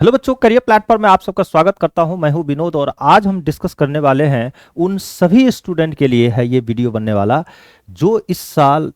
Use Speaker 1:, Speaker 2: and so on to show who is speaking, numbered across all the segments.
Speaker 1: Hello बच्चों, career platform में आप सबका स्वागत करता हूं। मैं हूं विनोद और आज हम डिस्कस करने वाले हैं उन सभी स्टूडेंट के लिए है ये वीडियो बनने वाला जो इस साल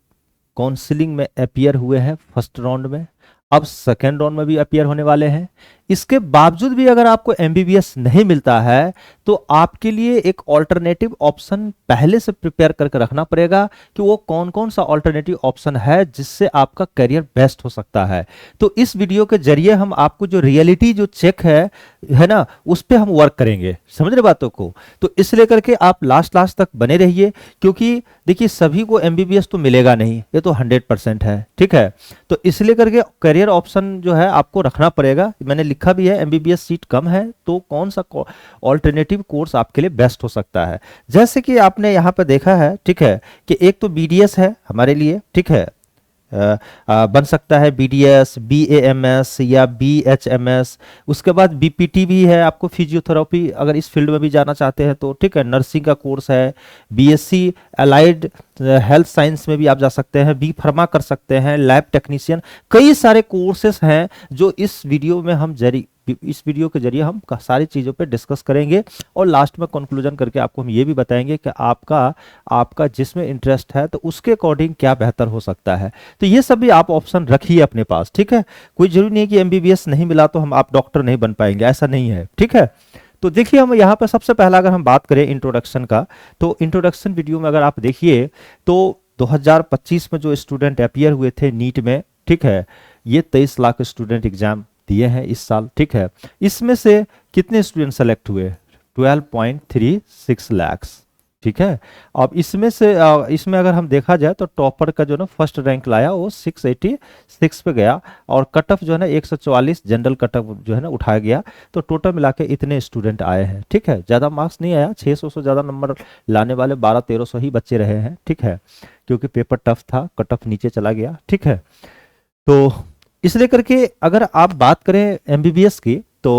Speaker 1: काउंसलिंग में अपीयर हुए हैं फर्स्ट राउंड में, अब सेकेंड राउंड में भी अपीयर होने वाले हैं। इसके बावजूद भी अगर आपको एमबीबीएस नहीं मिलता है तो आपके लिए एक ऑल्टरनेटिव ऑप्शन पहले से प्रिपेयर करके रखना पड़ेगा कि वो कौन कौन सा ऑल्टरनेटिव ऑप्शन है जिससे आपका करियर बेस्ट हो सकता है। तो इस वीडियो के जरिए हम आपको जो रियलिटी जो चेक है ना, उस पर हम वर्क करेंगे। समझ रहे बातों को? तो इस लेकर के आप लास्ट लास्ट तक बने रहिए, क्योंकि देखिए सभी को एमबीबीएस तो मिलेगा नहीं, ये तो 100% है। ठीक है, तो इसलिए करके करियर ऑप्शन जो है आपको रखना पड़ेगा। मैंने लिखा भी है एमबीबीएस सीट कम है तो कौन सा ऑल्टरनेटिव कोर्स आपके लिए बेस्ट हो सकता है। जैसे कि आपने यहाँ पे देखा है, ठीक है, कि एक तो बीडीएस है हमारे लिए, ठीक है, बन सकता है बीडीएस, बीएएमएस या बीएचएमएस। उसके बाद बीपीटी भी है, आपको फिजियोथेरेपी अगर इस फील्ड में भी जाना चाहते हैं तो ठीक है। नर्सिंग का कोर्स है, बीएससी अलाइड हेल्थ साइंस में भी आप जा सकते हैं, बी फार्मा कर सकते हैं, लैब टेक्नीशियन। कई सारे कोर्सेस हैं जो इस वीडियो में हम इस वीडियो के जरिए हम सारी चीज़ों पे डिस्कस करेंगे और लास्ट में कंक्लूजन करके आपको हम ये भी बताएंगे कि आपका आपका जिसमें इंटरेस्ट है तो उसके अकॉर्डिंग क्या बेहतर हो सकता है। तो ये सब भी आप ऑप्शन रखिए अपने पास। ठीक है, कोई जरूरी नहीं है कि एमबीबीएस नहीं मिला तो हम आप डॉक्टर नहीं बन पाएंगे, ऐसा नहीं है। ठीक है, तो देखिए हम यहाँ पर सबसे पहला अगर हम बात करें इंट्रोडक्शन का, तो इंट्रोडक्शन वीडियो में अगर आप देखिए तो 2025 में जो स्टूडेंट अपीयर हुए थे नीट में, ठीक है, ये 23 लाख स्टूडेंट एग्जाम दिए हैं इस साल। ठीक है, इसमें से कितने स्टूडेंट सेलेक्ट हुए? 12.36 लाख। ठीक है, अब इसमें से इसमें अगर हम देखा जाए तो टॉपर का जो ना फर्स्ट रैंक लाया वो 686 पे गया और कट ऑफ जो है ना 144 जनरल कट ऑफ जो है ना उठाया गया। तो टोटल मिला के इतने स्टूडेंट आए हैं। ठीक है, ज़्यादा मार्क्स नहीं आया, 600 से ज़्यादा नंबर लाने वाले 1200-1300 ही बच्चे रहे हैं। ठीक है, क्योंकि पेपर टफ था, कट ऑफ नीचे चला गया। ठीक है, तो इसलिए करके अगर आप बात करें एमबीबीएस की तो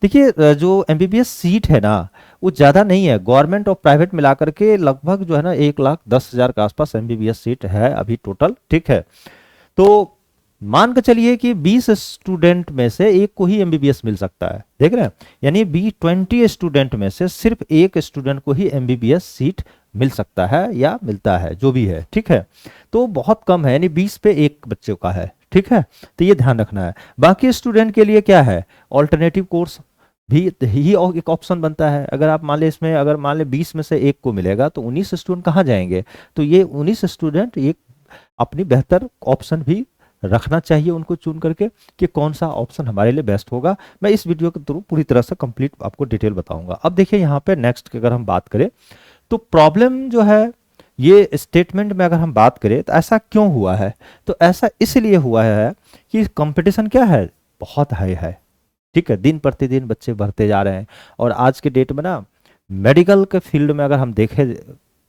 Speaker 1: देखिए जो एमबीबीएस सीट है ना वो ज़्यादा नहीं है। गवर्नमेंट और प्राइवेट मिलाकर के लगभग जो है ना 1,10,000 के आसपास एमबीबीएस सीट है अभी टोटल। ठीक है, तो मान के चलिए कि 20 स्टूडेंट में से एक को ही एमबीबीएस मिल सकता है। देख रहे हैं, यानी 20 स्टूडेंट में से सिर्फ एक स्टूडेंट को ही एमबीबीएस सीट मिल सकता है या मिलता है, जो भी है। ठीक है, तो बहुत कम है, यानी 20 पे एक बच्चों का है। ठीक है, तो ये ध्यान रखना है। बाकी स्टूडेंट के लिए क्या है, ऑल्टरनेटिव कोर्स भी ही एक ऑप्शन बनता है। अगर आप मान ले इसमें अगर मान ले 20 में से एक को मिलेगा तो 19 स्टूडेंट कहाँ जाएंगे? तो ये 19 स्टूडेंट एक अपनी बेहतर ऑप्शन भी रखना चाहिए उनको चुन करके कि कौन सा ऑप्शन हमारे लिए बेस्ट होगा। मैं इस वीडियो के थ्रू पूरी तरह से कंप्लीट आपको डिटेल बताऊंगा। अब देखिए यहाँ पे नेक्स्ट की अगर हम बात करें तो प्रॉब्लम जो है ये स्टेटमेंट में अगर हम बात करें तो ऐसा क्यों हुआ है? तो ऐसा इसलिए हुआ है कि कंपटीशन क्या है, बहुत हाई है। ठीक है, दिन प्रतिदिन बच्चे बढ़ते जा रहे हैं और आज के डेट में ना मेडिकल के फील्ड में अगर हम देखें,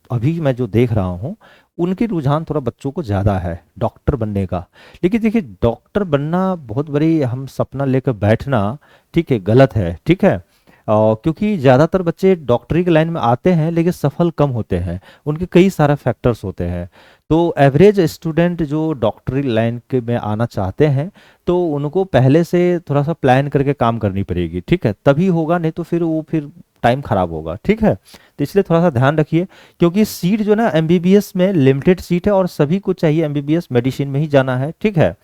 Speaker 1: अभी मैं जो देख रहा हूँ उनकी रुझान थोड़ा बच्चों को ज़्यादा है डॉक्टर बनने का। लेकिन देखिए डॉक्टर बनना बहुत बड़ी हम सपना लेकर बैठना, ठीक है, गलत है। ठीक है, क्योंकि ज़्यादातर बच्चे डॉक्टरी की लाइन में आते हैं लेकिन सफल कम होते हैं, उनके कई सारे फैक्टर्स होते हैं। तो एवरेज स्टूडेंट जो डॉक्टरी लाइन के में आना चाहते हैं तो उनको पहले से थोड़ा सा प्लान करके काम करनी पड़ेगी। ठीक है, तभी होगा, नहीं तो फिर टाइम खराब होगा। ठीक है, तो इसलिए थोड़ा सा ध्यान रखिए, क्योंकि सीट जो ना एमबीबीएस में लिमिटेड सीट है और सभी को चाहिए एमबीबीएस मेडिसिन में ही जाना है। ठीक है,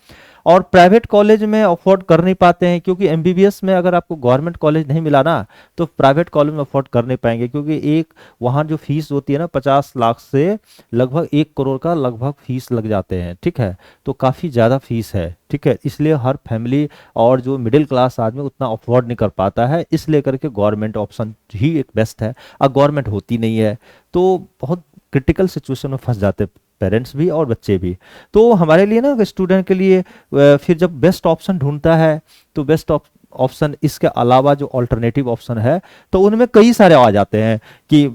Speaker 1: और प्राइवेट कॉलेज में अफोर्ड कर नहीं पाते हैं, क्योंकि एमबीबीएस में अगर आपको गवर्नमेंट कॉलेज नहीं मिला ना तो प्राइवेट कॉलेज में अफोर्ड कर नहीं पाएंगे, क्योंकि एक वहाँ जो फीस होती है ना 50 लाख से लगभग 1 करोड़ का लगभग फीस लग जाते हैं। ठीक है, तो काफ़ी ज़्यादा फीस है। ठीक है, इसलिए हर फैमिली और जो मिडिल क्लास आदमी उतना अफोर्ड नहीं कर पाता है, इसलिए करके गवर्नमेंट ऑप्शन ही एक बेस्ट है। अब गवर्नमेंट होती नहीं है तो बहुत क्रिटिकल सिचुएशन में फंस जाते पेरेंट्स भी और बच्चे भी। तो हमारे लिए ना स्टूडेंट के लिए फिर जब बेस्ट ऑप्शन ढूंढता है तो बेस्ट ऑप्शन इसके अलावा जो ऑल्टरनेटिव ऑप्शन है तो उनमें कई सारे आ जाते हैं कि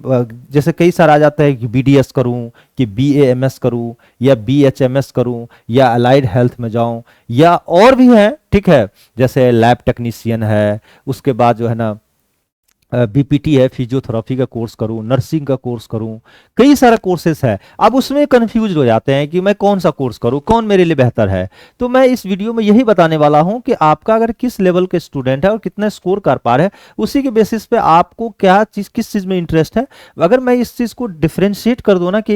Speaker 1: जैसे कई सारे आ जाते हैं कि बीडीएस करूं, कि बीएएमएस करूं, या बीएचएमएस करूं, या अलाइड हेल्थ में जाऊं, या और भी है। ठीक है, जैसे लैब टेक्नीशियन है, उसके बाद जो है ना बीपीटी है, फिजियोथेरेपी का कोर्स करूं, नर्सिंग का कोर्स करूं, कई सारा कोर्सेस है। अब उसमें कंफ्यूज हो जाते हैं कि मैं कौन सा कोर्स करूं, कौन मेरे लिए बेहतर है। तो मैं इस वीडियो में यही बताने वाला हूं कि आपका अगर किस लेवल के स्टूडेंट है और कितना स्कोर कर पा रहे हैं, उसी के बेसिस पे आपको क्या चीज़, किस चीज़ में इंटरेस्ट है। अगर मैं इस चीज़ को डिफ्रेंशिएट कर दूं ना कि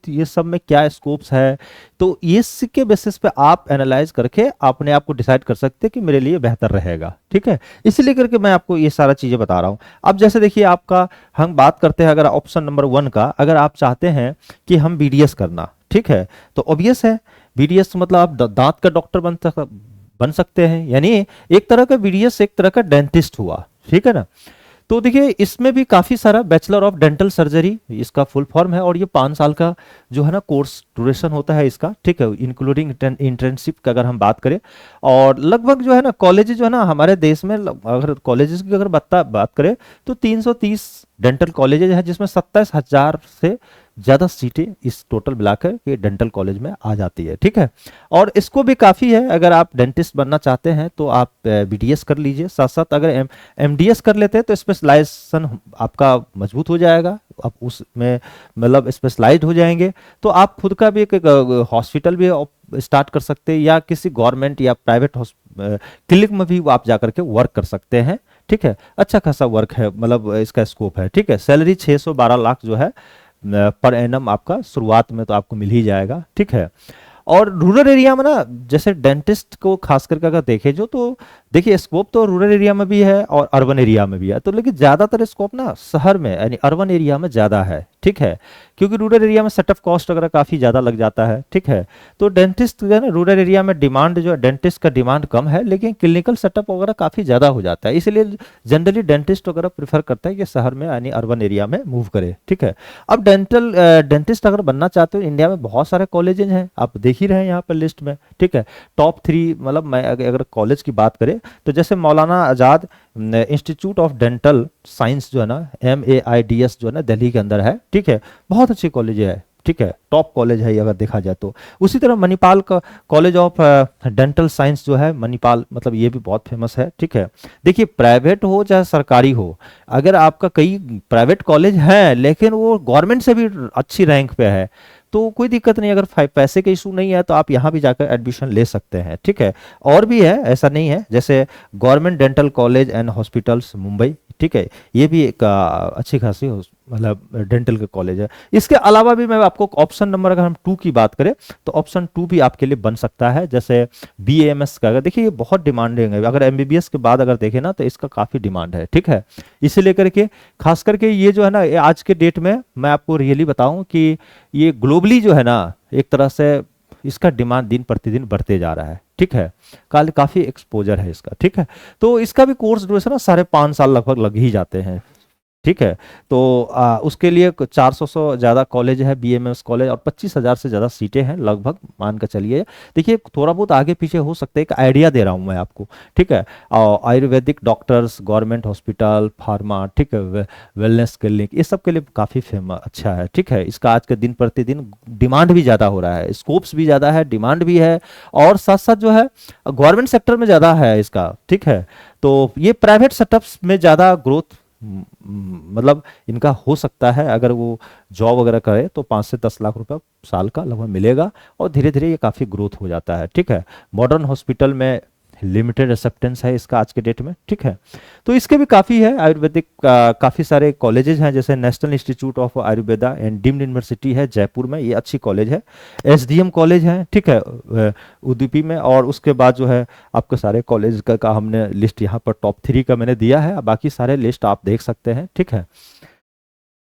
Speaker 1: ये सब में क्या स्कोप्स है, तो इसके बेसिस पे आप एनालाइज करके अपने आप को डिसाइड कर सकते हैं कि मेरे लिए बेहतर रहेगा। ठीक है, इसलिए करके मैं आपको ये सारा चीज़ें बता रहा हूँ। अब जैसे देखिए आपका, हम बात करते हैं अगर ऑप्शन नंबर 1 का, अगर आप चाहते हैं कि हम बीडीएस करना, ठीक है, तो ऑब्वियस है बीडीएस मतलब आप दांत का डॉक्टर बन सकते हैं, यानी एक तरह का बीडीएस एक तरह का डेंटिस्ट हुआ, ठीक है ना। तो देखिए इसमें भी काफ़ी सारा बैचलर ऑफ डेंटल सर्जरी इसका फुल फॉर्म है, और ये 5 साल का जो है ना कोर्स ड्यूरेशन होता है इसका, ठीक है, इंक्लूडिंग इंटर्नशिप का अगर हम बात करें। और लगभग जो है ना कॉलेज जो है ना हमारे देश में, अगर कॉलेजेस की अगर बात करें तो 330 डेंटल कॉलेजेज हैं, जिसमें 27,000 से ज़्यादा सीटें इस टोटल मिलाकर के डेंटल कॉलेज में आ जाती है। ठीक है, और इसको भी काफ़ी है, अगर आप डेंटिस्ट बनना चाहते हैं तो आप बीडीएस कर लीजिए, साथ साथ अगर एमडीएस कर लेते हैं तो स्पेशलाइजेशन आपका मजबूत हो जाएगा, आप उसमें मतलब स्पेशलाइज्ड हो जाएंगे। तो आप खुद का भी एक हॉस्पिटल भी स्टार्ट कर सकते हैं, या किसी गवर्नमेंट या प्राइवेट क्लिनिक में भी आप जा करके वर्क कर सकते हैं। ठीक है, अच्छा खासा वर्क है, मतलब इसका स्कोप है। ठीक है, सैलरी 612 लाख जो है पर एनम आपका शुरुआत में तो आपको मिल ही जाएगा। ठीक है, और रूरल एरिया में ना, जैसे डेंटिस्ट को खास करके अगर देखें जो, तो देखिए स्कोप तो रूरल एरिया में भी है और अर्बन एरिया में भी है, तो लेकिन ज़्यादातर स्कोप ना शहर में यानी अर्बन एरिया में ज़्यादा है। ठीक है, क्योंकि रूरल एरिया में सेटअप कॉस्ट वगैरह काफ़ी ज़्यादा लग जाता है। ठीक है, तो डेंटिस्ट जो है ना रूरल एरिया में डिमांड जो है, डेंटिस्ट का डिमांड कम है, लेकिन क्लिनिकल सेटअप वगैरह काफ़ी ज़्यादा हो जाता है, इसलिए जनरली डेंटिस्ट वगैरह प्रेफर करता है कि शहर में यानी अर्बन एरिया में मूव करे। ठीक है, अब डेंटिस्ट अगर बनना चाहते हो, इंडिया में बहुत सारे कॉलेजेस हैं, आप देख ही रहे हैं यहाँ पर लिस्ट में। ठीक है, टॉप 3 मतलब मैं अगर कॉलेज की बात करें तो जैसे मौलाना आज़ाद इंस्टीट्यूट ऑफ डेंटल साइंस जो है ना, MAIDS जो है ना दिल्ली के अंदर है। ठीक है, बहुत अच्छी कॉलेज है। ठीक है, टॉप कॉलेज है ये अगर देखा जाए तो। उसी तरह मणिपाल का कॉलेज ऑफ डेंटल साइंस जो है मणिपाल, मतलब ये भी बहुत फेमस है। ठीक है, देखिए प्राइवेट हो चाहे सरकारी हो, अगर आपका कई प्राइवेट कॉलेज हैं लेकिन वो गवर्नमेंट से भी अच्छी रैंक पे है तो कोई दिक्कत नहीं, अगर पैसे का इशू नहीं है तो आप यहाँ भी जाकर एडमिशन ले सकते हैं। ठीक है, और भी है, ऐसा नहीं है, जैसे government dental college and hospitals Mumbai. ठीक है, ये भी एक अच्छी खासी मतलब डेंटल का कॉलेज है। इसके अलावा भी मैं आपको ऑप्शन नंबर, अगर हम 2 की बात करें तो ऑप्शन 2 भी आपके लिए बन सकता है, जैसे BAMS का। अगर देखिए ये बहुत डिमांडिंग है, अगर MBBS के बाद अगर देखें ना तो इसका काफ़ी डिमांड है। ठीक है, इसे लेकर के खास करके ये जो है ना, ये आज के डेट में मैं आपको रियली बताऊं कि ये ग्लोबली जो है ना एक तरह से इसका डिमांड दिन प्रतिदिन बढ़ते जा रहा है। ठीक है, काफ़ी एक्सपोजर है इसका। ठीक है, तो इसका भी कोर्स ड्यूरेशन ना 5.5 साल लगभग लग ही जाते हैं। ठीक है, तो उसके लिए 400 से ज़्यादा कॉलेज है, BMS कॉलेज, और 25,000 से ज़्यादा सीटें हैं लगभग, मान कर चलिए। देखिए थोड़ा बहुत आगे पीछे हो सकता है, एक आइडिया दे रहा हूँ मैं आपको। ठीक है, Ayurvedic doctors, government hospital, pharma, ठीक है, वेलनेस क्लिनिक, ये सब के लिए काफ़ी फेमस अच्छा है। ठीक है, इसका आज के दिन प्रतिदिन डिमांड भी ज़्यादा हो रहा है, स्कोप्स भी ज़्यादा है, डिमांड भी है, और साथ साथ जो है गवर्नमेंट सेक्टर में ज़्यादा है इसका। ठीक है, तो ये प्राइवेट सेटअप्स में ज़्यादा ग्रोथ मतलब इनका हो सकता है, अगर वो जॉब वगैरह करे तो 5 से 10 लाख रुपए साल का लगभग मिलेगा, और धीरे धीरे ये काफ़ी ग्रोथ हो जाता है। ठीक है, मॉडर्न हॉस्पिटल में लिमिटेड एक्सेप्टेंस है इसका आज के डेट में। ठीक है, तो इसके भी काफ़ी है आयुर्वेदिक काफ़ी सारे कॉलेजेस हैं, जैसे national institute of Ayurveda and deemed university है जयपुर में, ये अच्छी कॉलेज है। SDM कॉलेज है, ठीक है, उदुपी में। और उसके बाद जो है आपके सारे कॉलेज का हमने लिस्ट यहाँ पर टॉप 3 का मैंने दिया है, बाकी सारे लिस्ट आप देख सकते हैं। ठीक है,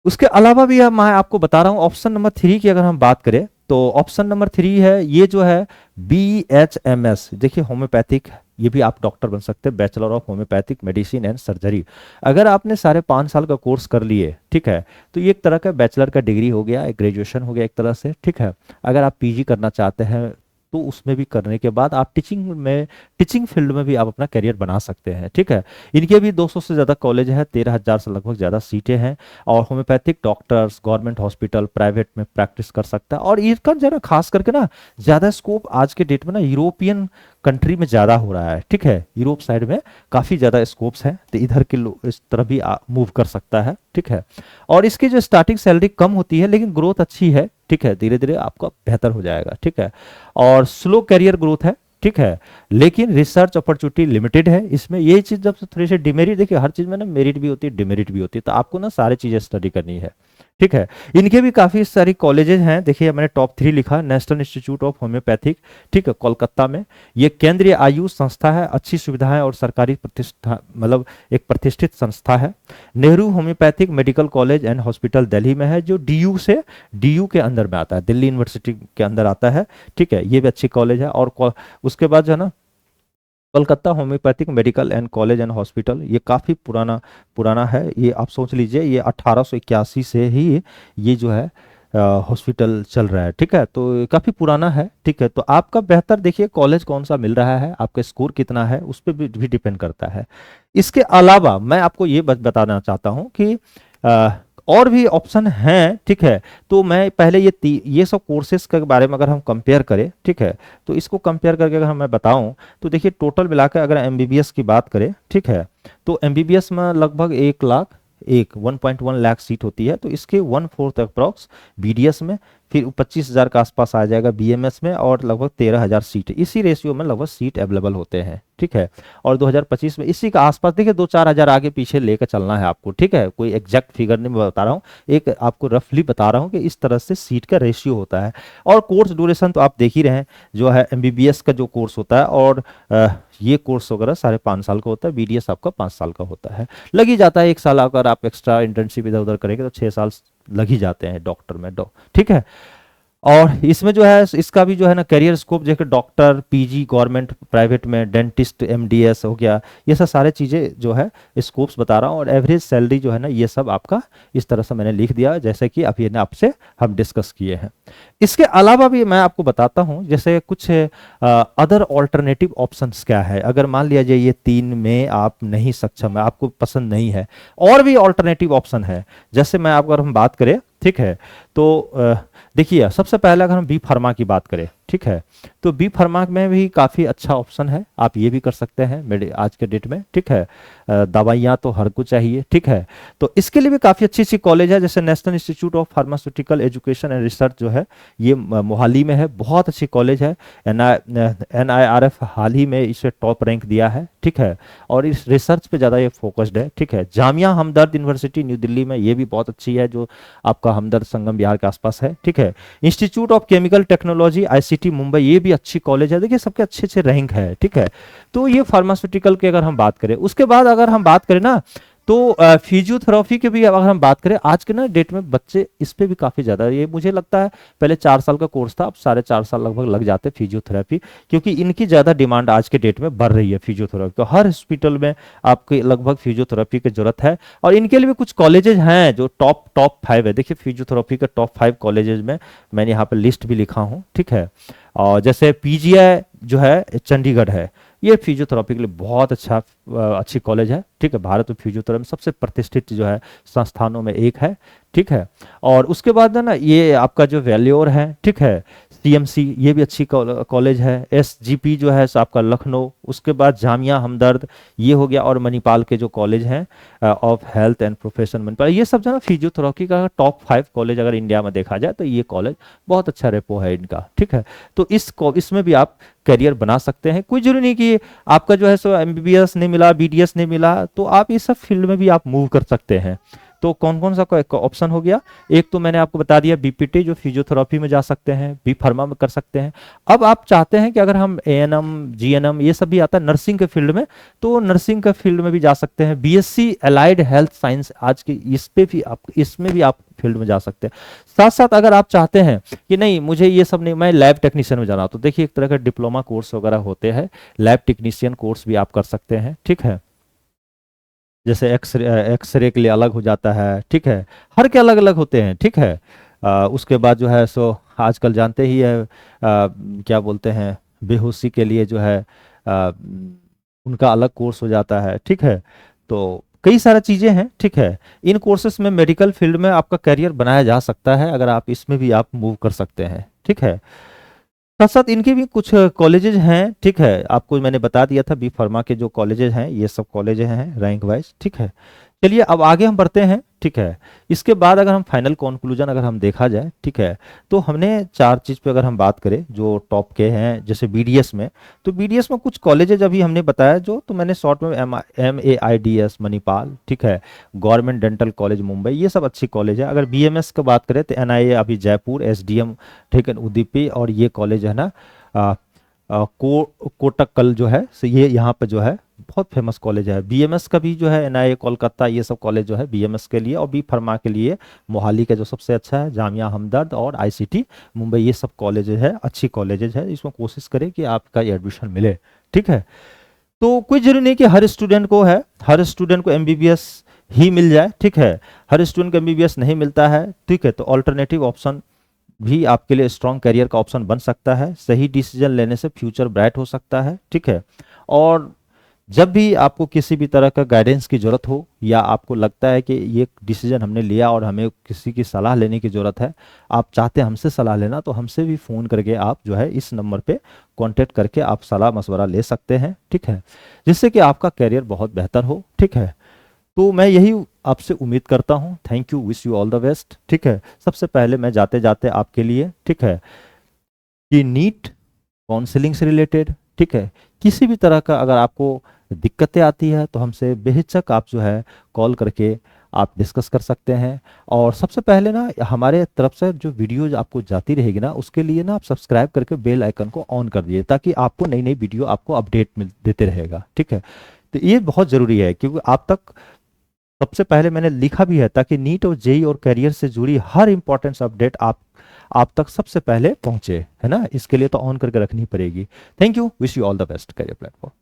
Speaker 1: उसके अलावा भी मैं आपको बता रहा हूँ ऑप्शन नंबर 3 की अगर हम बात करें तो ऑप्शन नंबर 3 है ये जो है BHMS। देखिए होम्योपैथिक, ये भी आप डॉक्टर बन सकते हैं, bachelor of homeopathic medicine and surgery. अगर आपने 5.5 साल का कोर्स कर लिए, ठीक है, तो ये एक तरह का बैचलर का डिग्री हो गया, एक ग्रेजुएशन हो गया एक तरह से। ठीक है, अगर आप PG करना चाहते हैं तो उसमें भी करने के बाद आप टीचिंग फील्ड में भी आप अपना करियर बना सकते हैं। ठीक है, इनके भी 200 से ज़्यादा कॉलेज है, 13,000 से लगभग ज़्यादा सीटें हैं, और homeopathic doctors government hospital private में प्रैक्टिस कर सकता है। और इसका जरा खास करके ना ज़्यादा स्कोप आज के डेट में ना यूरोपियन कंट्री में ज़्यादा हो रहा है। ठीक है, यूरोप साइड में काफ़ी ज़्यादा स्कोप्स हैं, तो इधर के लोग इस तरह भी मूव कर सकता है। ठीक है, और इसकी जो स्टार्टिंग सैलरी कम होती है लेकिन ग्रोथ अच्छी है। ठीक है, धीरे धीरे आपका बेहतर हो जाएगा। ठीक है, और स्लो करियर ग्रोथ है। ठीक है, लेकिन रिसर्च अपॉर्चुनिटी लिमिटेड है इसमें। यही चीज़ जब थोड़ी सी डिमेरिट, देखिए हर चीज़ में ना मेरिट भी होती है डिमेरिट भी होती है, तो आपको ना सारी चीज़ें स्टडी करनी है। ठीक है, इनके भी काफ़ी सारी कॉलेजेस हैं। देखिए मैंने टॉप 3 लिखा, नेशनल इंस्टीट्यूट ऑफ होम्योपैथिक, ठीक है, कोलकाता में। ये केंद्रीय आयुष संस्था है, अच्छी सुविधाएं और सरकारी प्रतिष्ठा, मतलब एक प्रतिष्ठित संस्था है। Nehru homeopathic medical college and hospital Delhi में है, जो डीयू के अंदर में आता है, दिल्ली यूनिवर्सिटी के अंदर आता है। ठीक है, ये भी अच्छी कॉलेज है। और उसके बाद जो है ना Kolkata homeopathic medical and college and hospital, ये काफ़ी पुराना पुराना है। ये आप सोच लीजिए, ये 1881 से ही ये जो है हॉस्पिटल चल रहा है। ठीक है, तो काफ़ी पुराना है। ठीक है, तो आपका बेहतर देखिए कॉलेज कौन सा मिल रहा है, आपका स्कोर कितना है, उस पर भी डिपेंड करता है। इसके अलावा मैं आपको ये बताना चाहता हूँ कि अ, और भी ऑप्शन हैं। ठीक है, तो मैं पहले ये सब कोर्सेज के बारे में अगर हम कंपेयर करें, ठीक है, तो इसको कंपेयर करके अगर मैं बताऊं तो देखिए टोटल मिलाकर अगर एमबीबीएस की बात करें, ठीक है, तो एमबीबीएस में लगभग 1 लाख सीट होती है, तो इसके 1/4 अप्रॉक्स बीडीएस में, फिर 25,000 के आसपास आ जाएगा बीएमएस में, और लगभग 13,000 सीट, इसी रेशियो में लगभग सीट अवेलेबल होते हैं। ठीक है, और 2025 में इसी का आसपास, देखिए 2-4 हज़ार आगे पीछे लेकर चलना है आपको। ठीक है, कोई एग्जैक्ट फिगर नहीं बता रहा हूँ, एक आपको रफली बता रहा हूँ कि इस तरह से सीट का रेशियो होता है। और कोर्स ड्यूरेशन तो आप देख ही रहे हैं, जो है एमबीबीएस का जो कोर्स होता है, और ये कोर्स वगैरह 5.5 साल का होता है, बीडीएस आपका 5 साल का होता है। लग ही जाता है 1 साल, अगर आप एक्स्ट्रा इंटर्नशिप इधर उधर करेंगे तो 6 साल लग ही जाते हैं डॉक्टर में। ठीक है, और इसमें जो है इसका भी जो है ना करियर स्कोप, जैसे डॉक्टर, पीजी गवर्नमेंट प्राइवेट में, डेंटिस्ट एमडीएस हो गया, ये सब सारे चीज़ें जो है स्कोप्स बता रहा हूँ। और एवरेज सैलरी जो है ना, ये सब आपका इस तरह से मैंने लिख दिया, जैसे कि अभी ने आपसे हम डिस्कस किए हैं। इसके अलावा भी मैं आपको बताता हूँ, जैसे कुछ अदर ऑल्टरनेटिव ऑप्शंस क्या है। अगर मान लिया जाए ये 3 में आप नहीं सक्षम है, आपको पसंद नहीं है, और भी ऑल्टरनेटिव ऑप्शन है। जैसे मैं आपको अगर हम बात करें, ठीक है, तो देखिए सबसे पहले अगर हम बी फार्मा की बात करें, ठीक है, तो बी फार्मा में भी काफ़ी अच्छा ऑप्शन है, आप ये भी कर सकते हैं मेरे आज के डेट में। ठीक है, दवाइयाँ तो हर को चाहिए। ठीक है, तो इसके लिए भी काफ़ी अच्छी अच्छी कॉलेज है, जैसे national institute of pharmaceutical education and research जो है, ये मोहाली में है, बहुत अच्छी कॉलेज है। NIRF हाल ही में इसे टॉप रैंक दिया है। ठीक है, और इस रिसर्च पे ज़्यादा ये फोकस्ड है। ठीक है, जामिया हमदर्द यूनिवर्सिटी न्यू दिल्ली में, ये भी बहुत अच्छी है, जो आपका हमदर्द संगम बिहार के आसपास है। ठीक है, institute of chemical technology ICT Mumbai, ये भी अच्छी कॉलेज है। देखिए सबके अच्छे अच्छे रैंक है। ठीक है, तो ये फार्मास्यूटिकल की अगर हम बात करें, उसके बाद अगर हम बात करें ना, तो फिजियोथेरेपी के भी अगर हम बात करें, आज के ना डेट में बच्चे इस पे भी काफ़ी ज़्यादा, ये मुझे लगता है पहले 4 साल का कोर्स था, अब 4.5 साल लगभग लग जाते फिजियोथेरेपी, क्योंकि इनकी ज़्यादा डिमांड आज के डेट में बढ़ रही है फिजियोथेरेपी। तो हर हॉस्पिटल में आपके लगभग फिजियोथेरेपी की जरूरत है, और इनके लिए भी कुछ कॉलेजेस हैं जो टॉप 5 है। देखिए फिजियोथेरेपी के टॉप 5 कॉलेजेस में मैंने यहाँ पर लिस्ट भी लिखा हूँ। ठीक है, और जैसे PGI जो है चंडीगढ़ है, ये फिजियोथेरेपी के लिए बहुत अच्छी कॉलेज है। ठीक है, भारत में फिजियोथेरेपी सबसे प्रतिष्ठित जो है संस्थानों में एक है। ठीक है, और उसके बाद ना ये आपका जो वैल्योर है, ठीक है, CMC, ये भी अच्छी कॉलेज है। SGP जो है सो आपका लखनऊ, उसके बाद जामिया हमदर्द, ये हो गया, और मणिपाल के जो कॉलेज हैं of health and profession Manipal, ये सब जो है फिजियोथेरेपी का टॉप 5 कॉलेज अगर इंडिया में देखा जाए तो ये कॉलेज बहुत अच्छा रेपो है इनका। ठीक है, तो इसमें भी आप करियर बना सकते हैं। कोई जरूरी नहीं कि आपका जो है सो MBBS नहीं मिला, BDS नहीं मिला, तो आप इस सब फील्ड में भी आप मूव कर सकते हैं। तो कौन कौन सा ऑप्शन हो गया, एक तो मैंने आपको बता दिया BPT, जो फिजियोथेरेपी में जा सकते हैं, बी फार्मा में कर सकते हैं। अब आप चाहते हैं कि अगर हम ANM GNM ये सब भी आता है नर्सिंग के फील्ड में, तो नर्सिंग के फील्ड में भी जा सकते हैं। BSc अलाइड हेल्थ साइंस आज की, इसमें भी आप फील्ड में जा सकते हैं। साथ साथ अगर आप चाहते हैं कि नहीं मुझे ये सब नहीं, मैं लैब टेक्नीशियन में जाना, तो देखिए एक तरह का डिप्लोमा कोर्स वगैरह होते हैं, लैब टेक्नीशियन कोर्स भी आप कर सकते हैं। ठीक है, जैसे एक्सरे के लिए अलग हो जाता है। ठीक है, हर के अलग अलग होते हैं। ठीक है, उसके बाद जो है सो आजकल जानते ही है क्या बोलते हैं, बेहोशी के लिए जो है आ, उनका अलग कोर्स हो जाता है, ठीक है। तो कई सारा चीज़ें हैं, ठीक है। इन कोर्सेस में मेडिकल फील्ड में आपका करियर बनाया जा सकता है, अगर आप इसमें भी आप मूव कर सकते हैं, ठीक है। साथ साथ इनके भी कुछ कॉलेजेज हैं, ठीक है। आपको मैंने बता दिया था बी फार्मा के जो कॉलेजेज हैं, ये सब कॉलेज हैं रैंक वाइज, ठीक है। चलिए अब आगे हम बढ़ते हैं, ठीक है। इसके बाद अगर हम फाइनल कंक्लूजन अगर हम देखा जाए, ठीक है, तो हमने चार चीज़ पे अगर हम बात करें जो टॉप के हैं, जैसे बीडीएस में, तो बीडीएस में कुछ कॉलेजेज अभी हमने बताया जो, तो मैंने शॉर्ट में MAIDS मणिपाल, ठीक है, गवर्नमेंट डेंटल कॉलेज मुंबई, ये सब अच्छी कॉलेज है। अगर बीएमएस की बात करें तो NIA अभी जयपुर, SDM, ठीक है, उदीपी, और ये कॉलेज है ना कोटक्कल जो है, सो ये यहाँ पे जो है बहुत फेमस कॉलेज है। बीएमएस का भी जो है NIA कोलकाता, ये सब कॉलेज जो है बीएमएस के लिए, और बी फार्मा के लिए मोहाली का जो सबसे अच्छा है जामिया हमदर्द और ICT मुंबई, ये सब कॉलेज है, अच्छी कॉलेजेज है। इसमें कोशिश करें कि आपका एडमिशन मिले, ठीक है। तो कोई जरूरी नहीं कि हर स्टूडेंट को है, हर स्टूडेंट को MBBS ही मिल जाए, ठीक है। हर स्टूडेंट को MBBS नहीं मिलता है, ठीक है, तो ऑल्टरनेटिव ऑप्शन भी आपके लिए स्ट्रॉन्ग करियर का ऑप्शन बन सकता है। सही डिसीजन लेने से फ्यूचर ब्राइट हो सकता है, ठीक है। और जब भी आपको किसी भी तरह का गाइडेंस की ज़रूरत हो, या आपको लगता है कि ये डिसीजन हमने लिया और हमें किसी की सलाह लेने की ज़रूरत है, आप चाहते हैं हमसे सलाह लेना, तो हमसे भी फ़ोन करके आप जो है इस नंबर पे कांटेक्ट करके आप सलाह मशवरा ले सकते हैं, ठीक है, जिससे कि आपका करियर बहुत बेहतर हो, ठीक है। तो मैं यही आपसे उम्मीद करता हूँ। Thank you, wish you all the best, ठीक है। सबसे पहले मैं जाते जाते आपके लिए, ठीक है, कि नीट काउंसलिंग से रिलेटेड, ठीक है, किसी भी तरह का अगर आपको दिक्कतें आती है तो हमसे बेहिचक आप जो है कॉल करके आप डिस्कस कर सकते हैं। और सबसे पहले ना हमारे तरफ से जो वीडियोज आपको जाती रहेगी ना, उसके लिए ना आप सब्सक्राइब करके बेल आइकन को ऑन कर दिए, ताकि आपको नई नई वीडियो आपको अपडेट मिल देते रहेगा, ठीक है। तो ये बहुत ज़रूरी है, क्योंकि आप तक सबसे पहले मैंने लिखा भी है, ताकि नीट और जेई और करियर से जुड़ी हर इंपॉर्टेंट अपडेट आप तक सबसे पहले पहुंचे, है ना। इसके लिए तो ऑन करके रखनी पड़ेगी। Thank you, wish you all the best career platform.